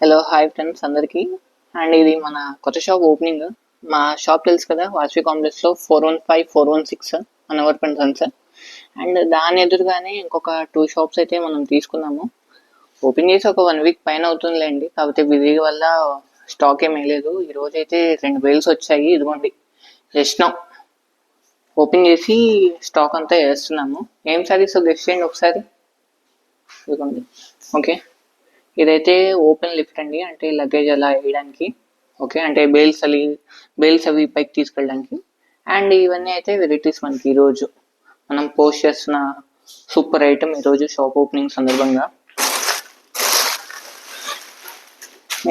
Hello hi friends అందరికీ. And ఇది మన కొత్త షాప్ ఓపెనింగ్. మా షాప్ తెలుసు కదా, వాసవి కాంప్లెక్స్లో 415, 416 మనవర్ అండ్ సన్స్. అండ్ దాని ఎదురుగానే ఇంకొక 2 షాప్స్ అయితే మనం తీసుకున్నాము. ఓపెన్ చేసి ఒక 1 వీక్ పైన అవుతుందిలేండి, కాకపోతే బిజీ వల్ల స్టాక్ ఏమీ లేదు. ఈరోజు అయితే 2 బేల్స్ వచ్చాయి, ఇదిగోండి జస్ట్ నౌ ఓపెన్ చేసి స్టాక్ అంతా వేస్తున్నాము. ఏం సారీస్ గెస్ట్ చేయండి ఒకసారి. ఇదిగోండి, ఓకే. ఇదైతే ఓపెన్ లిఫ్ట్ అండి, అంటే లగేజ్ అలా వేయడానికి. ఓకే, అంటే బేల్స్ అవి పైకి తీసుకెళ్ళడానికి. అండ్ ఇవన్నీ అయితే వెరైటీస్ మనకి ఈరోజు మనం పోస్ట్ చేస్తున్న సూపర్ ఐటమ్ ఈరోజు షాప్ ఓపెనింగ్ సందర్భంగా.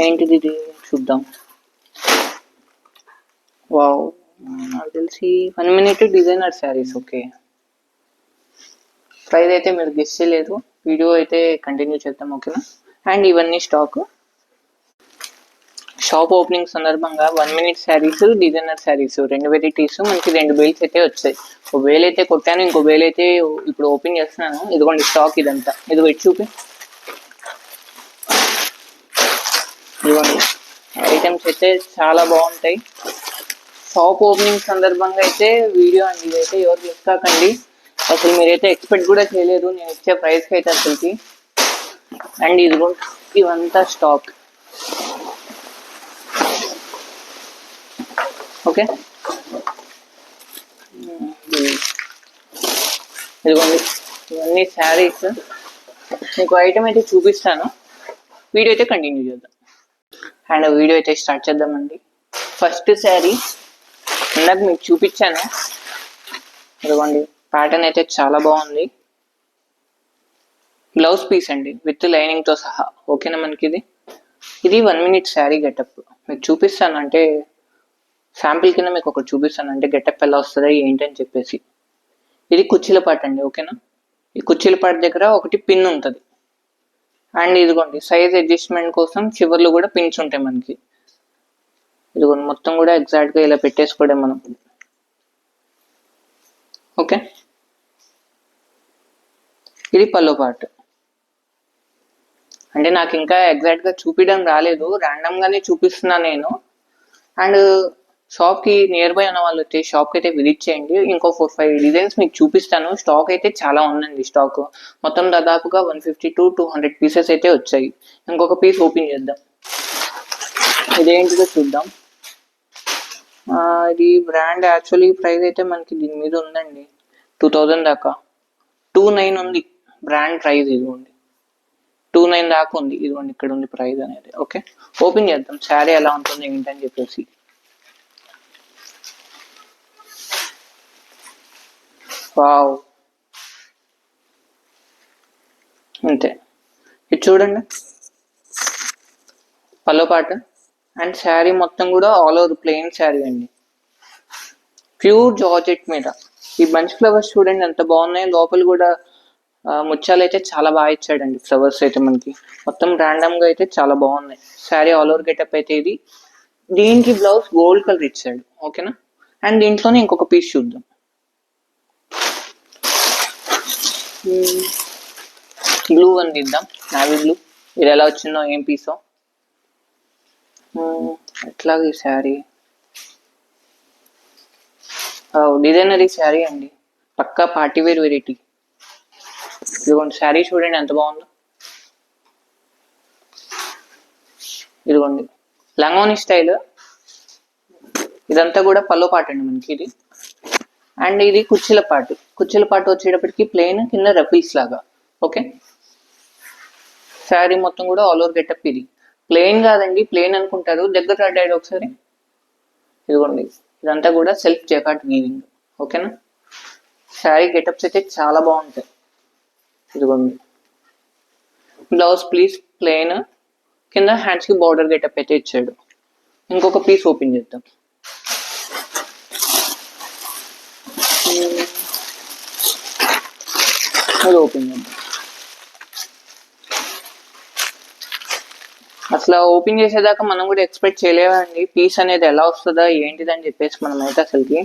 ఏంటిది ఇది చూద్దాం. వావ్, నాకు తెలిసి 1 minute designer saris. Okay, price అయితే మీరు గెస్ చేయలేదు, వీడియో అయితే కంటిన్యూ చేద్దాం, ఓకేనా. అండ్ ఇవన్నీ స్టాక్ షాప్ ఓపెనింగ్ సందర్భంగా 1 minute saris, designer saris 2 varieties మనకి 2 బేల్స్ అయితే వచ్చాయి. ఒక బేల్ అయితే కొట్టాను, ఇంకో బేల్ అయితే ఇప్పుడు ఓపెన్ చేస్తున్నాను. ఇదిగోండి స్టాక్ ఇదంతా, ఇదిగో ఇటు చూపి. ఇదిగోండి ఐటమ్స్ అయితే చాలా బాగుంటాయి. షాప్ ఓపెనింగ్ సందర్భంగా అయితే వీడియో అండి ఇదైతే ఎవరు మిస్ కాకండి. అసలు మీరైతే ఎక్స్పెక్ట్ కూడా చేయలేదు నేను ఇచ్చే ప్రైస్కి అయితే అసలుకి. అండ్ ఇదిగో ఇవంతా స్టాక్, ఓకే. ఇదిగోండి ఇవన్నీ శారీస్. మీకు ఐటమ్ అయితే చూపిస్తాను, వీడియో అయితే కంటిన్యూ చేద్దాం. అండ్ వీడియో అయితే స్టార్ట్ చేద్దామండి. ఫస్ట్ శారీ ఇందాక మీకు చూపించాను, ఇదిగోండి ప్యాటర్న్ అయితే చాలా బాగుంది. బ్లౌజ్ పీస్ అండి విత్ లైనింగ్తో సహా, ఓకేనా. మనకి ఇది 1 minute శారీ గెటప్ మీకు చూపిస్తాను, అంటే శాంపిల్ కింద మీకు ఒకటి చూపిస్తాను, అంటే గెటప్ ఎలా వస్తుందా ఏంటని చెప్పేసి. ఇది కుర్చీల పాట అండి, ఓకేనా. ఈ కుర్చీల పాట దగ్గర ఒకటి పిన్ ఉంటుంది. అండ్ ఇదిగోండి సైజ్ అడ్జస్ట్మెంట్ కోసం చివర్లు కూడా పిన్స్ ఉంటాయి మనకి. ఇదిగోండి మొత్తం కూడా ఎగ్జాక్ట్గా ఇలా పెట్టేసుకోవడం మనం, ఓకే. ఇది పల్లో పార్ట్. అంటే నాకు ఇంకా ఎగ్జాక్ట్గా చూపించడం రాలేదు, ర్యాండమ్గానే చూపిస్తున్నాను నేను. అండ్ షాప్కి నియర్ బై ఉన్న వాళ్ళు వచ్చి షాప్కి అయితే విజిట్ చేయండి. ఇంకో 4-5 డిజైన్స్ మీకు చూపిస్తాను. స్టాక్ అయితే చాలా ఉందండి. స్టాక్ మొత్తం దాదాపుగా 150 to 200 పీసెస్ అయితే వచ్చాయి. ఇంకొక పీస్ ఓపెన్ చేద్దాం, ఇదేంటిదో చూద్దాం. ఇది బ్రాండ్ యాక్చువల్లీ ప్రైస్ అయితే మనకి దీని మీద ఉందండి 2000 దాకా, 29 ఉంది బ్రాండ్ ప్రైస్. ఇదిగోండి 29 దాకా ఉంది, ఇదిగోండి ఇక్కడ ఉంది ప్రైస్ అనేది, ఓకే. ఓపెన్ చేద్దాం శారీ ఎలా ఉంటుంది ఏంటని చెప్పేసి. వావ్, అంతే. ఇది చూడండి పల్లో పాట. అండ్ శారీ మొత్తం కూడా ఆల్ ఓవర్ ప్లెయిన్ శారీ అండి, ప్యూర్ జార్జెట్ మీద. ఈ బంచ్ ఫ్లవర్స్ చూడండి ఎంత బాగున్నాయి, లోపల కూడా ముత్యాలు అయితే చాలా బాగా ఇచ్చాడండి. ఫ్లవర్స్ అయితే మనకి మొత్తం ర్యాండమ్గా అయితే చాలా బాగున్నాయి. శారీ ఆల్ ఓవర్ గెటప్ అయితే ఇది. దీనికి బ్లౌజ్ గోల్డ్ కలర్ ఇచ్చాడు, ఓకేనా. అండ్ దీంట్లోనే ఇంకొక పీస్ చూద్దాం. బ్లూ అని తీద్దాం, నావీ బ్లూ. ఇది ఎలా వచ్చిందో ఏం పీసో. ఎట్లాగ ఈ శారీ డిజైనరీ శారీ అండి, పక్కా పార్టీవేర్ వెరైటీ. ఇదిగోండి శారీ చూడండి ఎంత బాగుందో. ఇదిగోండి లంగోని స్టైల్. ఇదంతా కూడా పల్లో పాట అండి మనకి ఇది. అండ్ ఇది కుర్చీల పాటు వచ్చేటప్పటికి ప్లెయిన్, కింద రఫీల్స్ లాగా, ఓకే. శారీ మొత్తం కూడా ఆల్ ఓవర్ గెటప్. ఇది ప్లెయిన్ కాదండి, ప్లెయిన్ అనుకుంటారు, దగ్గర రాడాడు ఒకసారి. ఇదిగోండి ఇదంతా కూడా సెల్ఫ్ జకాట్ వీవింగ్, ఓకేనా. శారీ గెటప్స్ అయితే చాలా బాగుంటాయి. ఇదిగోండి బ్లౌజ్ ప్లీజ్ ప్లెయిన్, కింద హ్యాండ్స్కి బార్డర్ గెటప్ అయితే ఇచ్చాడు. ఇంకొక పీస్ ఓపెన్ చేద్దాం. అది ఓపెన్ చేద్దాం. అసలు ఓపెన్ చేసేదాకా మనం కూడా ఎక్స్పెక్ట్ చేయలేమండి పీస్ అనేది ఎలా వస్తుందా ఏంటిదని చెప్పేసి. మనం అయితే అసలుకి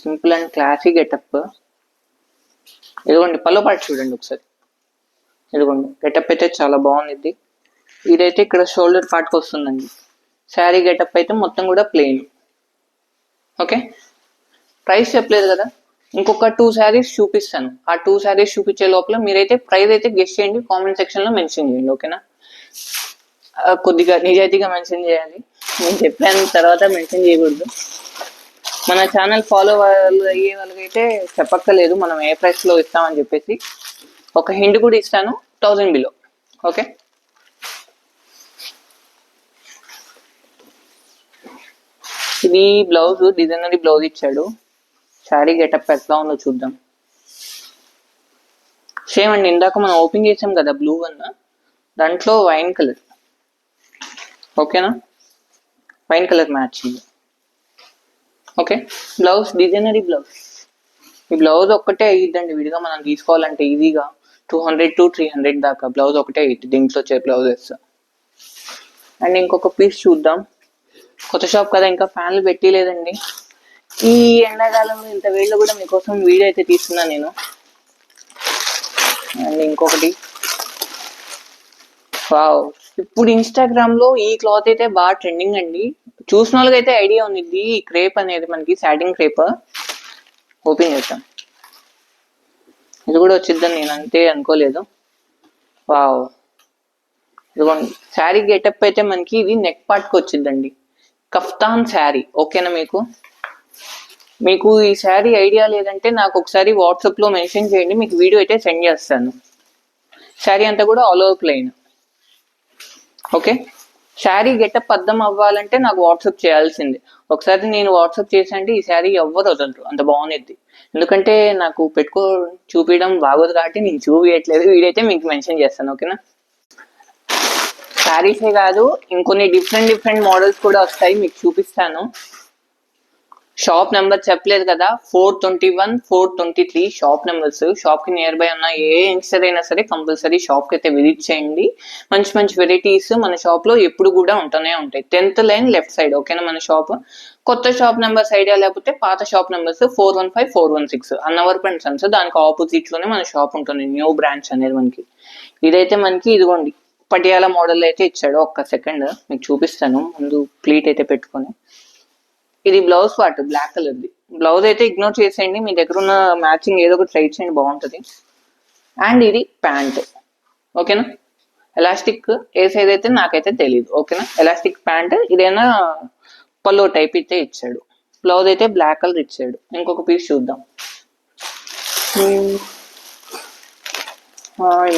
సింపుల్ అండ్ క్లాసీ గెటప్. ఇదిగోండి పల్లో పాటు చూడండి ఒకసారి. ఇదిగోండి గెటప్ అయితే చాలా బాగుంది. ఇదైతే ఇక్కడ షోల్డర్ పార్ట్కి వస్తుందండి. శారీ గెటప్ అయితే మొత్తం కూడా ప్లెయిన్. ఓకే, ప్రైస్ చెప్పలేదు కదా, ఇంకొక 2 శారీస్ చూపిస్తాను. ఆ 2 శారీస్ చూపించే లోపల మీరైతే ప్రైస్ అయితే గెస్ట్ చేయండి, కామెంట్ సెక్షన్లో మెన్షన్ చేయండి. ఓకేనా, కొద్దిగా నిజాయితీగా మెన్షన్ చేయాలి. నేను చెప్పాను తర్వాత మెన్షన్ చేయకూడదు. మన ఛానల్ ఫాలో అయ్యే వాళ్ళకైతే చెప్పక్కర్లేదు మనం ఏ ప్రైస్లో ఇస్తామని చెప్పేసి. ఒక హింట్ కూడా ఇస్తాను, 1000 బిలో. ఓకే, ఇది బ్లౌజ్, డిజైనరీ బ్లౌజ్ ఇచ్చాడు. శారీ గెటప్ ఎట్లా ఉందో చూద్దాం. సేమ్ అండి, ఇందాక మనం ఓపెన్ చేసాం కదా బ్లూ అన్న, దాంట్లో వైన్ కలర్. ఓకేనా, wine colour matching. Okay, blouse designery blouse. ఈ బ్లౌజ్ ఒక్కటే అయ్యిద్దండి, విడిగా మనం తీసుకోవాలంటే ఈజీగా 200 to 300 దాకా బ్లౌజ్ ఒకటే అయ్యిద్ది దీంట్లో వచ్చే బ్లౌజెస్. అండ్ ఇంకొక పీస్ చూద్దాం. కొత్త షాప్ కదా, ఇంకా ఫ్యాన్లు పెట్టలేదండి. ఈ ఎండాకాలంలో ఇంత వేళ్ళు కూడా మీకోసం వీడియో అయితే తీస్తున్నా నేను. అండ్ ఇంకొకటి, వావ్, ఇప్పుడు ఇన్స్టాగ్రామ్ లో ఈ క్లాత్ అయితే బాగా ట్రెండింగ్ అండి. చూసిన వాళ్ళకైతే ఐడియా ఉంది. ఈ క్రేప్ అనేది మనకి సాటిన్ క్రేప్. ఓపెన్ చేద్దాం. ఇది కూడా వచ్చిద్దని నేను అంతే అనుకోలేదు. వావ్, ఇదిగోండి శారీ గెటప్ అయితే మనకి ఇది నెక్ పార్ట్కి వచ్చిందండి. కఫ్తాన్ శారీ. ఓకేనా, మీకు ఈ శారీ ఐడియా లేదంటే నాకు ఒకసారి వాట్సాప్లో మెన్షన్ చేయండి, మీకు వీడియో అయితే సెండ్ చేస్తాను. శారీ అంతా కూడా all over plain. Okay, sari getup అర్థం అవ్వాలంటే నాకు వాట్సాప్ చేయాల్సిందే. ఒకసారి నేను వాట్సాప్ చేసంటే ఈ శారీ ఎవ్వరు వదలరు, అంత బాగుంది. ఎందుకంటే నాకు చూపించడం బాగోదు కాబట్టి నేను చూపించట్లేదు, వీడైతే మీకు మెన్షన్ చేస్తాను. ఓకేనా, శారీసే కాదు ఇంకొన్ని డిఫరెంట్ మోడల్స్ కూడా వస్తాయి, మీకు చూపిస్తాను. షాప్ నెంబర్ చెప్పలేదు కదా, 421, 423 షాప్ నెంబర్స్. షాప్ కి నియర్ బై ఉన్న ఏ యంగ్స్టర్ అయినా సరే కంపల్సరీ షాప్ కి అయితే విజిట్ చేయండి. మంచి వెరైటీస్ మన షాప్ లో ఎప్పుడు కూడా ఉంటూనే ఉంటాయి. 10th line left side. ఓకేనా, మన షాప్. కొత్త షాప్ నెంబర్స్ ఐడియా లేకపోతే పాత shop numbers 415, 416 Annavarapu and Sons, దానికి ఆపోజిట్ లోనే మన షాప్ ఉంటుంది. న్యూ బ్రాంచ్ అనేది మనకి. ఇదైతే మనకి ఇదిగోండి పటియాలా మోడల్ అయితే ఇచ్చాడు. ఒక్క సెకండ్ మీకు చూపిస్తాను, ముందు ప్లీట్ అయితే పెట్టుకొని. ఇది బ్లౌజ్ పార్ట్, బ్లాక్ కలర్ది. బ్లౌజ్ అయితే ఇగ్నోర్ చేసేయండి, మీ దగ్గర ఉన్న మ్యాచింగ్ ఏదో ఒకటి ట్రై చేయండి, బాగుంటుంది. అండ్ ఇది ప్యాంట్. ఓకేనా, ఎలాస్టిక్ ఏ సైజ్ అయితే నాకైతే తెలియదు. ఓకేనా, ఎలాస్టిక్ ప్యాంట్. ఇదైనా పల్లో టైప్ అయితే ఇచ్చాడు. బ్లౌజ్ అయితే బ్లాక్ కలర్ ఇచ్చాడు. ఇంకొక పీస్ చూద్దాం.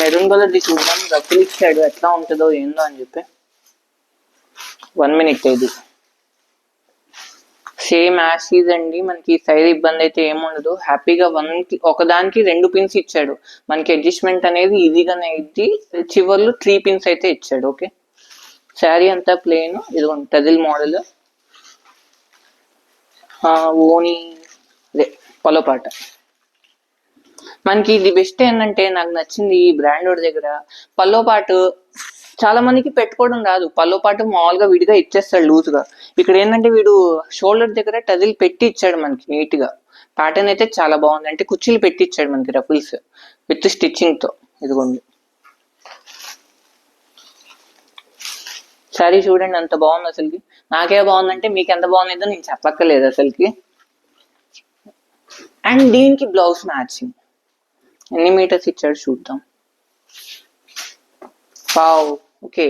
మెరూన్ కలర్ది చూద్దాం. రఫుల్ ఇచ్చాడు, ఎట్లా ఉంటుందో ఏందో అని చెప్పి. 1 minute. ఇది సేమ్ యాషీజ్ అండి, మనకి సైజ్ ఇబ్బంది అయితే ఏముండదు. హ్యాపీగా ఒకదానికి 2 పిన్స్ ఇచ్చాడు. మనకి అడ్జస్ట్మెంట్ అనేది ఈజీగానే అయింది. చివర్లు 3 పిన్స్ అయితే ఇచ్చాడు. ఓకే, శారీ అంతా ప్లెయిన్. ఇదిగోండి టజిల్ మోడల్. ఓని అదే పొలపాట. మనకి ఇది బెస్ట్ ఏంటంటే నాకు నచ్చింది ఈ బ్రాండ్ దగ్గర పల్లో పాటు చాలా మందికి పెట్టుకోవడం రాదు. పల్లో పాటు మామూలుగా విడిగా ఇచ్చేస్తాడు లూజ్ గా. ఇక్కడ ఏంటంటే వీడు షోల్డర్ దగ్గర టజిల్ పెట్టి ఇచ్చాడు మనకి నీట్ గా. ప్యాటర్న్ అయితే చాలా బాగుంది, అంటే కుర్చీలు పెట్టి ఇచ్చాడు మనకి రఫుల్స్ విత్ స్టిచ్చింగ్ తో. ఇదిగోండి శారీ చూడండి ఎంత బాగుంది అసలుకి. నాకే బాగుందంటే మీకు ఎంత బాగుందో నేను చెప్పక్కర్లేదు అసలుకి. అండ్ దీనికి బ్లౌజ్ మ్యాచింగ్ ఎన్ని మీటర్స్ ఇచ్చాడు చూద్దాం. Wow, okay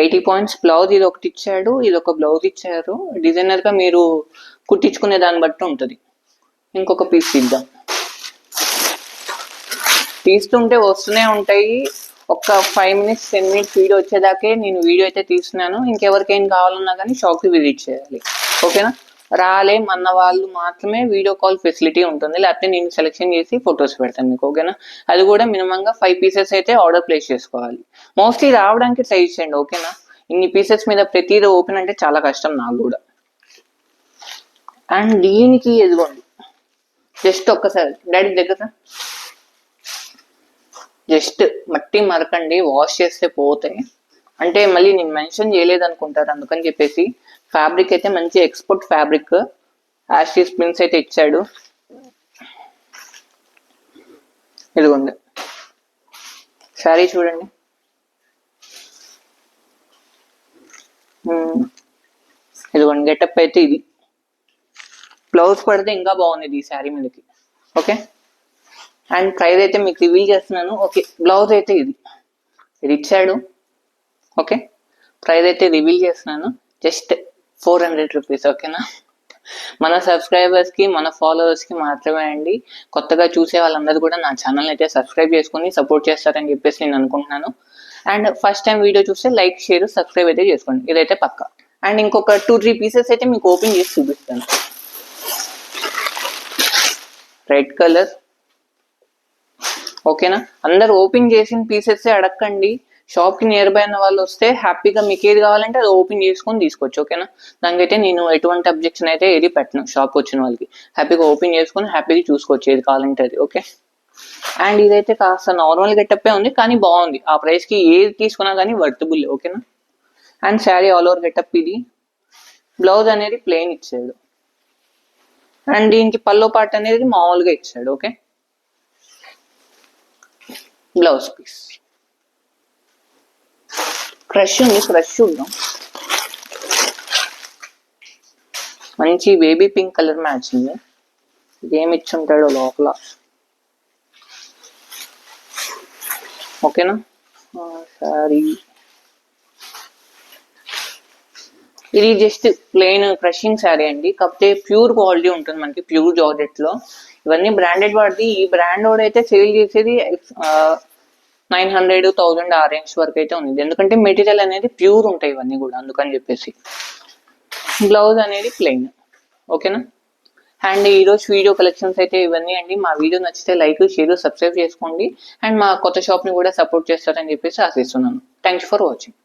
80 points blouse. ఇది ఒకటి ఇచ్చాడు, ఇది ఒక బ్లౌజ్ ఇచ్చారు. డిజైనర్ గా మీరు కుట్టించుకునే దాన్ని బట్టి ఉంటుంది. ఇంకొక పీస్ ఇద్దాం. తీస్తుంటే వస్తూనే ఉంటాయి. ఒక 5 minutes 10 minutes వీడియో వచ్చేదాకే నేను వీడియో అయితే తీస్తున్నాను. ఇంకెవరికైనా కావాలన్నా కానీ షాప్కి విజిట్ చేయాలి. ఓకేనా, అన్న వాళ్ళు మాత్రమే వీడియో కాల్ ఫెసిలిటీ ఉంటుంది, లేకపోతే నేను సెలెక్షన్ చేసి ఫొటోస్ పెడతాను మీకు. ఓకేనా, అది కూడా మినిమంగా 5 pieces అయితే ఆర్డర్ ప్లేస్ చేసుకోవాలి. మోస్ట్లీ రావడానికి ట్రై చేయండి. ఓకేనా, ఇన్ని పీసెస్ మీద ప్రతిదీ ఓపెన్ అంటే చాలా కష్టం నాకు కూడా. అండ్ దీనికి ఎదుగోండి జస్ట్ ఒక్కసారి డాడీ దగ్గర జస్ట్ మట్టి మరకండి, వాష్ చేస్తే పోతాయి. అంటే మళ్ళీ నేను మెన్షన్ చేయలేదు అనుకుంటారు, అందుకని చెప్పేసి. ఫ్యాబ్రిక్ అయితే మంచి ఎక్స్పోర్ట్ ఫ్యాబ్రిక్. యాషీస్ పిన్స్ అయితే ఇచ్చాడు. ఇదిగోండి శారీ చూడండి. ఇదిగోండి గెటప్ అయితే ఇది. బ్లౌజ్ పడితే ఇంకా బాగుంది ఈ శారీ మీదకి. ఓకే, అండ్ ప్రైస్ అయితే మీకు రివీల్ చేస్తున్నాను. ఓకే, బ్లౌజ్ అయితే ఇది ఇచ్చాడు. ఓకే, ప్రైస్ అయితే రివీల్ చేస్తున్నాను, జస్ట్ 400 రూపీస్. ఓకేనా, మన సబ్స్క్రైబర్స్కి మన ఫాలోవర్స్కి మాత్రమే అండి. కొత్తగా చూసే వాళ్ళందరూ కూడా నా ఛానల్ అయితే సబ్స్క్రైబ్ చేసుకుని సపోర్ట్ చేస్తారని చెప్పేసి నేను అనుకుంటున్నాను. అండ్ ఫస్ట్ టైం వీడియో చూస్తే లైక్, షేర్, సబ్స్క్రైబ్ అయితే చేసుకోండి, ఇదైతే పక్కా. అండ్ ఇంకొక 2-3 పీసెస్ అయితే మీకు ఓపెన్ చేసి చూపిస్తాను. Red colour. ఓకేనా, అందరు ఓపెన్ చేసిన పీసెస్ అడగండి. షాప్కి నియర్ బై ఉన్న వాళ్ళు వస్తే హ్యాపీగా మీకు ఏది కావాలంటే అది ఓపెన్ చేసుకొని తీసుకోవచ్చు. ఓకేనా, దానికైతే నేను ఎటువంటి అబ్జెక్షన్ అయితే ఏది పెట్టను. షాప్కి వచ్చిన వాళ్ళకి హ్యాపీగా ఓపెన్ చేసుకొని హ్యాపీగా చూసుకోవచ్చు ఏది కావాలంటే అది. ఓకే, అండ్ ఇదైతే కాస్త నార్మల్ గెటప్పే ఉంది కానీ బాగుంది. ఆ ప్రైస్కి ఏది తీసుకున్నా కానీ వర్తబుల్. ఓకేనా, and sari all over getup ఇది. బ్లౌజ్ అనేది ప్లెయిన్ ఇచ్చాడు అండ్ దీనికి పల్లో పార్ట్ అనేది మామూలుగా ఇచ్చాడు. ఓకే, బ్లౌజ్ పీస్ క్రష్ ఉంది, క్రష్ చూద్దాం. మంచి బేబీ పింక్ కలర్ మ్యాచింగ్. ఇదేమి ఇచ్చుంటాడో లోపల. ఓకేనా, సారీ ఇది జస్ట్ ప్లెయిన్ క్రషింగ్ శారీ అండి, కాకపోతే ప్యూర్ క్వాలిటీ ఉంటుంది మనకి, ప్యూర్ జార్జెట్ లో. ఇవన్నీ బ్రాండెడ్ వాడిది. ఈ బ్రాండ్ వాడు అయితే సేల్ చేసేది 900, 1000 ఆ రేంజ్ వరకు అయితే ఉంది. ఎందుకంటే మెటీరియల్ అనేది ప్యూర్ ఉంటాయి ఇవన్నీ కూడా, అందుకని చెప్పేసి. బ్లౌజ్ అనేది ప్లెయిన్. ఓకేనా, అండ్ ఈరోజు వీడియో కలెక్షన్స్ అయితే ఇవన్నీ అండి. మా వీడియో నచ్చితే లైక్, షేర్, సబ్స్క్రైబ్ చేసుకోండి. అండ్ మా కొత్త షాప్ని కూడా సపోర్ట్ చేస్తారని చెప్పేసి ఆశిస్తున్నాను. Thanks for watching.